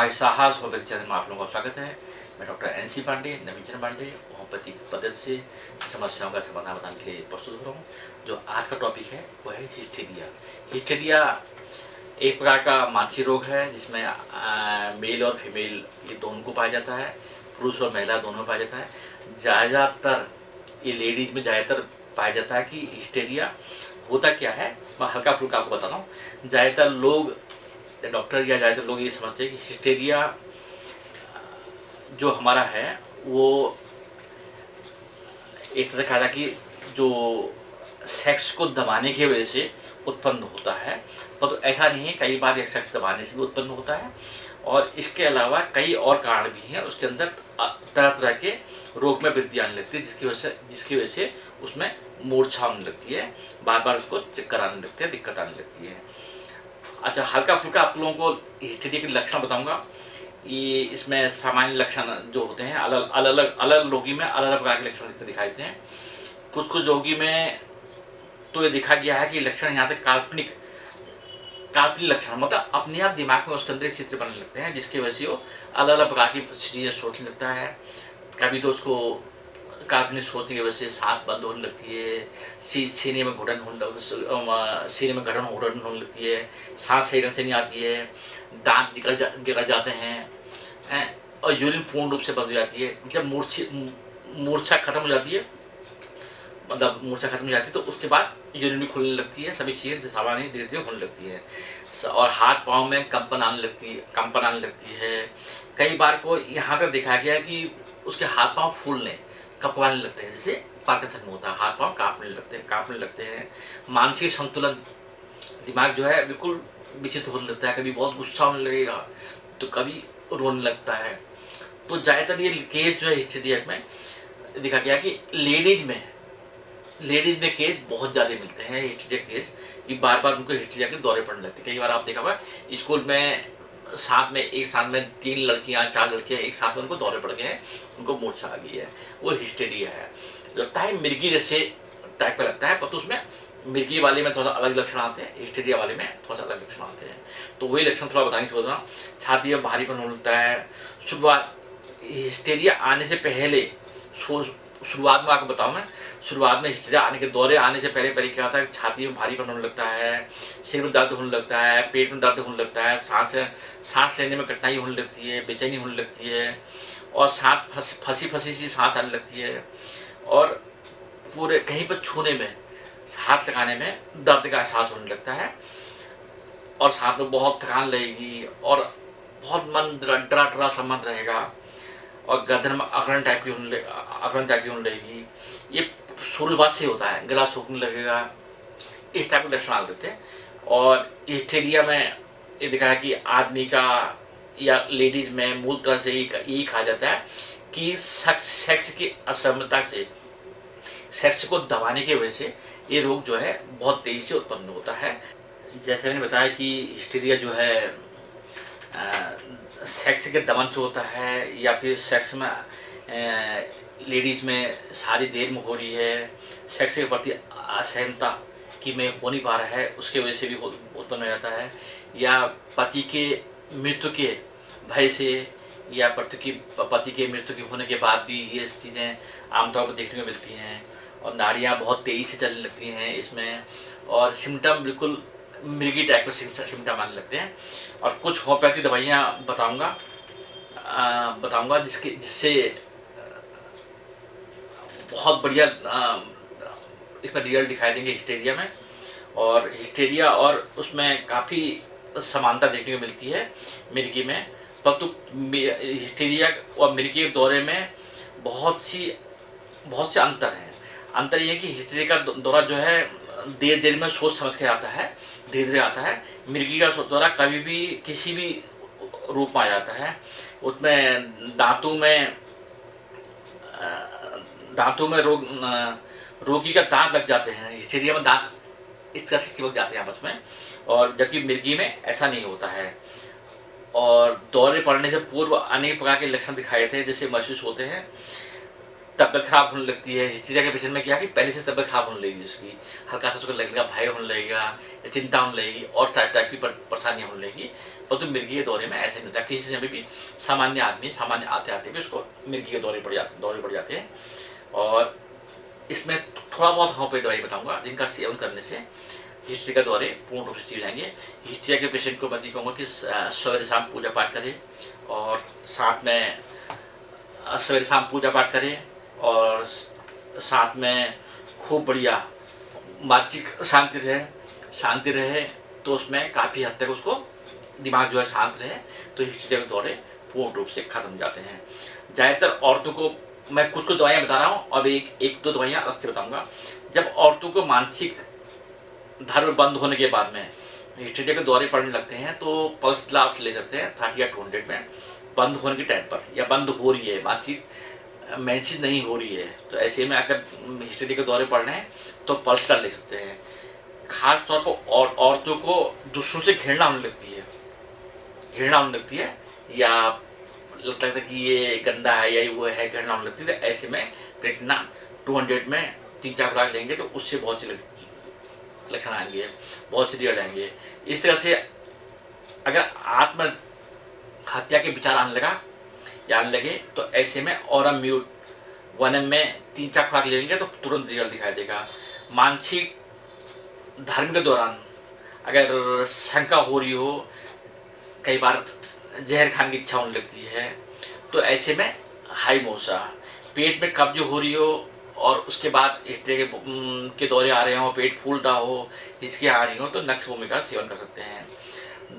हमारे साहस homeopathy channel में आप लोगों का स्वागत है। मैं डॉक्टर एनसी पांडे, नवीन पांडे, होम्योपैथी पद्धति से समस्याओं का समाधान बताने के लिए प्रस्तुत हो रहा हूँ। जो आज का टॉपिक है वो है हिस्टीरिया। हिस्टीरिया एक प्रकार का मानसिक रोग है जिसमें मेल और फीमेल ये दोनों को पाया जाता है, पुरुष और महिला दोनों पाया जाता है। ज़्यादातर ये लेडीज में ज़्यादातर पाया जाता है कि हिस्टीरिया होता क्या है, मैं हल्का फुल्का आपको बता रहा हूँ। ज़्यादातर लोग, डॉक्टर या ज़्यादातर लोग ये समझते हैं कि हिस्टीरिया जो हमारा है वो एक तरह का कि जो सेक्स को दबाने की वजह से उत्पन्न होता है, पर तो ऐसा नहीं है। कई बार सेक्स दबाने से भी उत्पन्न होता है और इसके अलावा कई और कारण भी हैं। उसके अंदर तरह तरह के रोग में वृद्धि आने लगती है जिसकी वजह से उसमें मूर्छा आने लगती है, बार बार उसको चक्कर आने लगते हैं, दिक्कत आने लगती है। अच्छा, हल्का फुल्का आप लोगों को हिस्टीरिया के लक्षण बताऊंगा। ये इसमें सामान्य लक्षण जो होते हैं अलग रोगी में अलग अलग प्रकार के लक्षण दिखाई देते हैं। कुछ रोगी में तो ये देखा गया है कि लक्षण यहाँ तक काल्पनिक लक्षण, मतलब अपने आप दिमाग में उसके अंदर एक चित्र बनने लगते हैं जिसकी वजह से वो अलग अलग प्रकार की चीज़ें सोचने लगता है। कभी तो उसको काल्पनिक सोचने की वजह से सांस बंद होने लगती है, सीने में घुटन होने लगती है, सांस सही ढंग से नहीं आती है, दांत जकड़ जाते हैं और यूरिन पूर्ण रूप से बंद हो जाती है। जब मूर्छा खत्म हो जाती है, तो उसके बाद यूरिन भी खुलने लगती है, सभी चीज़ें सामान्य धीरे धीरे होने लगती है और हाथ पाँव में कंपन आने लगती है। कई बार को यहाँ तक देखा गया है कि उसके हाथ पाँव फूलने कपवाने लगते हैं, जैसे पार्किंसन में होता है, हाथ पाँव कांपने लगते हैं। मानसिक संतुलन, दिमाग जो है बिल्कुल विचित्र होने लगता है, कभी बहुत गुस्सा होने लगेगा तो कभी रोने लगता है। तो ज़्यादातर ये केस जो है हिस्टीरिया में देखा गया कि लेडीज में केस बहुत ज़्यादा मिलते हैं। हिस्टीरिया केस कि बार बार उनको हिस्टीरिया के दौरे पड़ने लगते हैं। कई बार आप देखा होगा स्कूल में एक साथ में 3 लड़कियां 4 लड़कियां एक साथ में उनको दौरे पड़ गए हैं, उनको मूर्छा आ गई है, वो हिस्टीरिया है। लगता है मिर्गी जैसे टाइप का लगता है, पर तो उसमें मिर्गी वाले में थोड़ा अलग लक्षण आते हैं, हिस्टीरिया वाले में थोड़ा सा अलग लक्षण आते हैं। तो वही लक्षण थोड़ा बताने की सोच रहा हूँ। छाती में भारीपन होने लगता है। शुरुआत हिस्टीरिया आने से पहले शुरुआत में आपको बताऊँ मैं, शुरुआत में हिस्टीरिया आने के दौरे आने से पहले क्या होता है, छाती में भारीपन होने लगता है, सिर में दर्द होने लगता है, पेट में दर्द होने लगता है, सांस लेने में कठिनाई होने लगती है, बेचैनी होने लगती है और फंसी सी सांस आने लगती है और पूरे कहीं पर छूने में, हाथ लगाने में दर्द का एहसास होने लगता है और साथ में बहुत थकान लगेगी और बहुत मन डरा सा मन रहेगा और गर्दन में अकड़न टाइप की होने लगेगी। ये शुरुआत से होता है, गला सूखने लगेगा, इस टाइप के लक्षण आ देते हैं। और हिस्टीरिया में ये देखा है कि आदमी का या लेडीज में मूल तरह से यही कहा जाता है कि सेक्स की असमता से, सेक्स को दबाने की वजह से ये रोग जो है बहुत तेजी से उत्पन्न होता है। जैसे मैंने बताया कि हिस्टीरिया जो है सेक्स के दमन से होता है या फिर सेक्स में लेडीज़ में सारी देर में हो रही है, सेक्स के प्रति असहनता कि मैं हो नहीं पा रहा है, उसके वजह से भी उत्पन्न हो जाता है। या पति के मृत्यु के भय से या पति के मृत्यु के होने के बाद भी ये चीज़ें आमतौर पर देखने को मिलती हैं और नाड़ियाँ बहुत तेज़ी से चलने लगती हैं इसमें और सिम्टम बिल्कुल मिर्गी टाइप के सिम्टम आने लगते हैं। और कुछ होम्योपैथी दवाइयाँ बताऊंगा जिससे बहुत बढ़िया इसमें रिजल्ट दिखाई देंगे हिस्टीरिया में। और हिस्टीरिया और उसमें काफ़ी समानता देखने को मिलती है मिर्गी में, परंतु हिस्टीरिया और मिर्गी के दौरे में बहुत से अंतर हैं। अंतर ये है कि हिस्टीरिया का दौरा जो है देर में सोच समझ के आता है, धीरे धीरे आता है। मिर्गी का दौरा कभी भी किसी भी रूप में आ जाता है। उसमें दांतों में रोगी का दांत लग जाते हैं। हिस्टीरिया में दांत इस तरह से चिपक जाते हैं आपस में, और जबकि मिर्गी में ऐसा नहीं होता है। और दौरे पड़ने से पूर्व अनेक प्रकार के लक्षण दिखाई देते हैं जैसे महसूस होते हैं। तबीयत खराब होने लगती है। हिस्टीरिया के पेशेंट में क्या है कि पहले से तबीयत खराब होने लगेगी उसकी, हल्का सा उसको लगेगा भय होने लगेगा या चिंता होने लगेगी और टाइप की परेशानियाँ होने लगेगी। परंतु मिर्गी के दौरे में ऐसे नहीं होता, किसी समय भी सामान्य आदमी सामान्य आते आते भी उसको मिर्गी के दौरे पड़ जाते हैं। और इसमें थोड़ा बहुत होम्योपैथी दवाई बताऊंगा जिनका सेवन करने से हिस्ट्री के दौरे पूर्ण रूप से ठीक हो जाएंगे। हिस्ट्रिया के पेशेंट को मैं ये कहूँगा कि सवेरे शाम पूजा पाठ करें और साथ में सवेरे शाम पूजा पाठ करें और साथ में खूब बढ़िया मानसिक शांति रहे तो उसमें काफ़ी हद तक उसको दिमाग जो है शांत रहे तो हिस्ट्रिया के दौरे पूर्ण रूप से खत्म हो जाते हैं। ज़्यादातर औरतों को मैं कुछ दवाइयाँ बता रहा हूँ, अब एक दो दवाइयाँ अलग से बताऊँगा। जब औरतों को मानसिक धर्म बंद होने के बाद में हिस्टीरिया के दौरे पड़ने लगते हैं तो पल्स ग्लाफ ले सकते हैं 30 या 200 में बंद होने के टाइम पर, या बंद हो रही है मानसिक मेंसेस नहीं हो रही है तो ऐसे में अगर हिस्टीरिया के दौरे पड़ रहे हैं तो पल्स ले सकते हैं। खास तौर पर औरतों को दूसरों से घृणा होने लगती है या लगता है कि ये गंदा है या वो है, घृणा होने लगती है। तो ऐसे में प्रेटना 200 में 3-4 खुराक लेंगे तो उससे बहुत सी लक्षण आएंगे, बहुत सी रिजल्ट आएंगे। इस तरह से अगर आत्महत्या के विचार आने लगे तो ऐसे में औरम म्यूट 1M में 3-4 खुराक लेंगे तो तुरंत रिजल्ट दिखाई देगा। मानसिक धर्म के दौरान अगर शंका हो रही हो, कई बार जहर खाने की इच्छा होने लगती है तो ऐसे में हाइमोसा, पेट में कब्ज हो रही हो और उसके बाद हिस्ट्रिया के दौरे आ रहे हो, पेट फूल रहा हो, हिचकी आ रही हो तो नक्स भूमि का सेवन कर सकते हैं।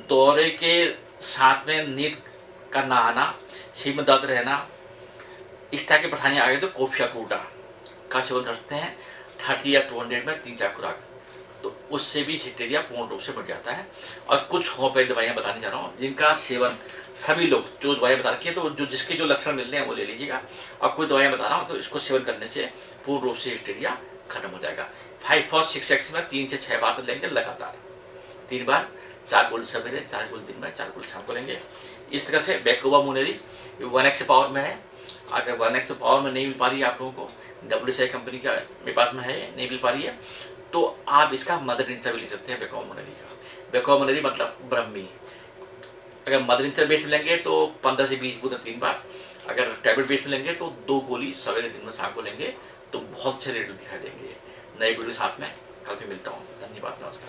दौरे के साथ में नींद का ना आना, सिर में दर्द रहना, इस तरह की परेशानियाँ आ गई तो कोफिया क्रूटा का सेवन कर सकते हैं 30 या 200 में 3-4 खुराक, तो उससे भी हिस्टीरिया पूर्ण रूप से बढ़ जाता है। और कुछ होम्योपैथी दवाइयाँ बताने जा रहा हूँ जिनका सेवन सभी लोग, जो दवाइयाँ बता रखी है तो जिसके जो लक्षण मिल रहे हैं वो ले लीजिएगा। और कुछ दवाइयाँ बता रहा हूँ तो इसको सेवन करने से पूर्ण रूप से हिस्टीरिया खत्म हो जाएगा। 5 और 6 में 3 से 6 बार तो लेंगे लगातार, 3 बार, 4 गोली सवेरे, 4 गोली दिन में, 4 गोली शाम को लेंगे। इस तरह से बेकोवा मुनेरी 1x पावर में है। अगर 1x पावर में नहीं मिल पा रही है आप लोगों को, WSI कंपनी का मेरे पास में है, नहीं मिल पा रही है तो आप इसका मदर टिंचर भी ले सकते हैं बेकोवा मुनेरी का। बेकोवा मुनेरी मतलब ब्रह्मी। अगर मदर टिंचर बेस में लेंगे तो 15 से 20 बूंद 3 बार, अगर टैबलेट बेस में लेंगे तो 2 गोली सवेरे दिन में शाम को लेंगे तो बहुत अच्छे रिजल्ट दिखाई देंगे। नए वीडियो साथ में कल भी मिलता हूँ। धन्यवाद, नमस्कार।